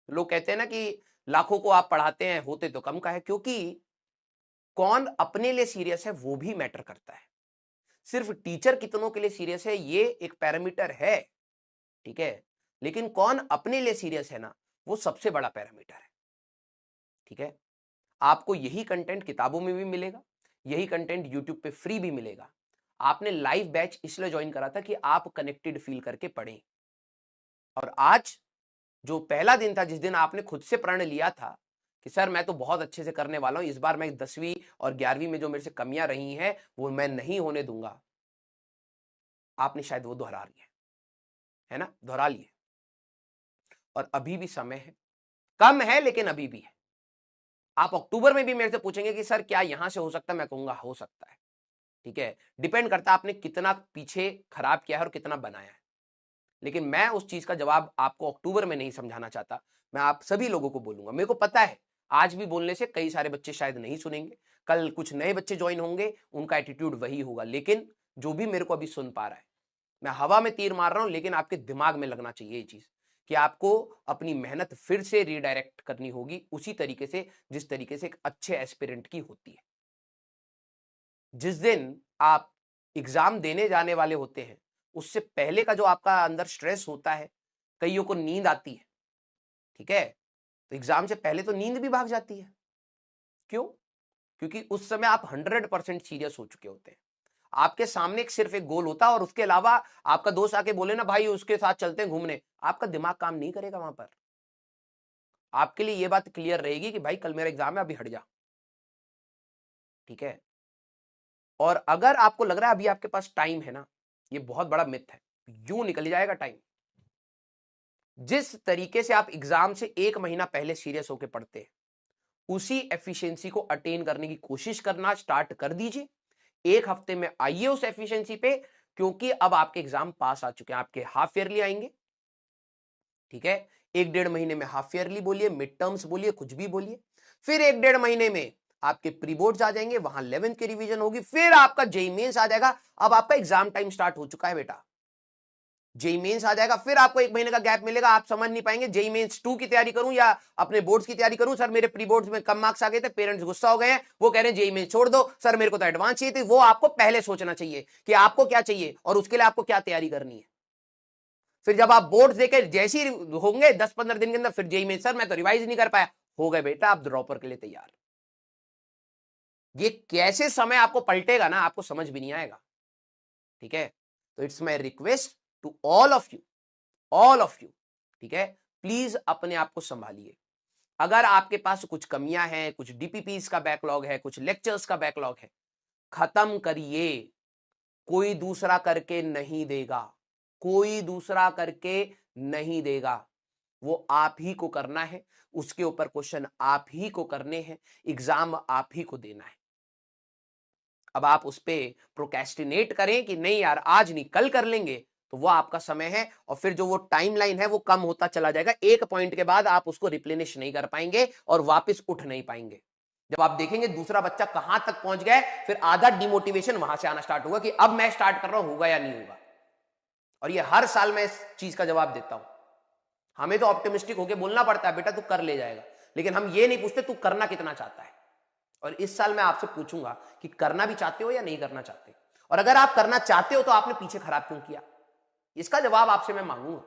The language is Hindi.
लोग कहते हैं ना कि लाखों को आप पढ़ाते हैं, होते तो कम का है, क्योंकि कौन अपने लिए सीरियस है वो भी मैटर करता है। सिर्फ टीचर कितनों के लिए सीरियस है ये एक पैरामीटर है, ठीक है, लेकिन कौन अपने लिए सीरियस है ना, वो सबसे बड़ा पैरामीटर है, ठीक है। आपको यही कंटेंट किताबों में भी मिलेगा, यही कंटेंट यूट्यूब पे फ्री भी मिलेगा। आपने लाइव बैच इसलिए ज्वाइन करा था कि आप कनेक्टेड फील करके पढ़ें, और आज जो पहला दिन था जिस दिन आपने खुद से प्रण लिया था कि सर मैं तो बहुत अच्छे से करने वाला हूं, इस बार मैं 10वीं और 11वीं में जो मेरे से कमियां रही हैं वो मैं नहीं होने दूंगा, आपने शायद वो दोहरा लिया है ना, दोहरा लिए। और अभी भी समय है, कम है लेकिन अभी भी है। आप अक्टूबर में भी मेरे से पूछेंगे कि सर क्या यहां से हो सकता है, मैं कहूंगा हो सकता है, ठीक है। डिपेंड करता है आपने कितना पीछे खराब किया है और कितना बनाया है, लेकिन मैं उस चीज का जवाब आपको अक्टूबर में नहीं समझाना चाहता। मैं आप सभी लोगों को बोलूंगा, मेरे को पता है आज भी बोलने से कई सारे बच्चे शायद नहीं सुनेंगे, कल कुछ नए बच्चे ज्वाइन होंगे, उनका एटीट्यूड वही होगा, लेकिन जो भी मेरे को अभी सुन पा रहा है, मैं हवा में तीर मार रहा हूं, लेकिन आपके दिमाग में लगना चाहिए ये चीज कि आपको अपनी मेहनत फिर से रीडायरेक्ट करनी होगी उसी तरीके से जिस तरीके से एक अच्छे एस्पिरेंट की होती है। जिस दिन आप एग्जाम देने जाने वाले होते हैं उससे पहले का जो आपका अंदर स्ट्रेस होता है, कईयों को नींद आती है, ठीक है, तो एग्जाम से पहले तो नींद भी भाग जाती है। क्यों? क्योंकि उस समय आप 100% सीरियस हो चुके होते हैं। आपके सामने सिर्फ एक गोल होता है और उसके अलावा आपका दोस्त आके बोले ना भाई उसके साथ चलते हैं घूमने, आपका दिमाग काम नहीं करेगा वहां पर। आपके लिए यह बात क्लियर रहेगी कि भाई कल मेरा एग्जाम है, अभी हट जा, ठीक है। और अगर आपको लग रहा है अभी आपके पास टाइम है ना, ये बहुत बड़ा मिथ है, यूं निकल जाएगा टाइम। जिस तरीके से आप एग्जाम से 1 महीना पहले सीरियस होकर पढ़ते हैं, उसी एफिशिएंसी को अटेन करने की कोशिश करना स्टार्ट कर दीजिए। 1 हफ्ते में आइए उस एफिशिएंसी पे, क्योंकि अब आपके एग्जाम पास आ चुके हैं, आपके हाफ ईयरली आएंगे, ठीक है। 1-1.5 महीने में हाफ ईयरली बोलिए, मिड टर्म्स बोलिए, कुछ भी बोलिए। फिर 1-1.5 महीने में आपके प्री बोर्ड्स आ जाएंगे, वहां 11th की रिवीजन होगी, फिर आपका जेईई मेंस आ जाएगा। अब आपका एग्जाम टाइम स्टार्ट हो चुका है बेटा, जेईई मेंस आ जाएगा, फिर आपको 1 महीने का गैप मिलेगा। आप समझ नहीं पाएंगे जेईई मेंस 2 की तैयारी करूं या अपने बोर्ड्स की तैयारी करूं। सर मेरे प्री बोर्ड्स में कम मार्क्स आ गए थे, पेरेंट्स गुस्सा हो गए हैं, वो कह रहे हैं जेईई मेंस छोड़ दो। सर मेरे को तो एडवांस चाहिए थी। वो आपको पहले सोचना चाहिए कि आपको क्या चाहिए और उसके लिए आपको क्या तैयारी करनी है। फिर जब आप बोर्ड्स देके जैसे ही होंगे 10-15 दिन के अंदर, फिर जेईई मेंस सर मैं तो रिवाइज नहीं कर पाया, हो गए बेटा आप ड्रॉपर के लिए तैयार। ये कैसे समय आपको पलटेगा ना, आपको समझ भी नहीं आएगा, ठीक है। तो it's my request to all of you, all of you, ठीक है, प्लीज अपने आप को संभालिए। अगर आपके पास कुछ कमियां हैं, कुछ डीपीपीस का बैकलॉग है, कुछ लेक्चर्स का बैकलॉग है, खत्म करिए। कोई दूसरा करके नहीं देगा, कोई दूसरा करके नहीं देगा, वो आप ही को करना है। उसके ऊपर क्वेश्चन आप ही को करने हैं, एग्जाम आप ही को देना है। अब आप उस पर प्रोकेस्टिनेट करें कि नहीं यार आज नहीं कल कर लेंगे, तो वो आपका समय है, और फिर जो वो टाइमलाइन है वो कम होता चला जाएगा। एक पॉइंट के बाद आप उसको रिप्लेनिश नहीं कर पाएंगे और वापस उठ नहीं पाएंगे। जब आप देखेंगे दूसरा बच्चा कहां तक पहुंच गया है, फिर आधा डिमोटिवेशन वहां से आना स्टार्ट होगा कि अब मैं स्टार्ट कर रहा हूं, होगा या नहीं होगा। और ये हर साल मैं इस चीज का जवाब देता हूं। हमें तो ऑप्टिमिस्टिक होकर बोलना पड़ता है बेटा तू कर ले जाएगा, लेकिन हम ये नहीं पूछते तू करना कितना चाहता है। और इस साल मैं आपसे पूछूंगा कि करना भी चाहते हो या नहीं करना चाहते, और अगर आप करना चाहते हो तो आपने पीछे खराब क्यों किया, इसका जवाब आपसे मैं मांगूंगा।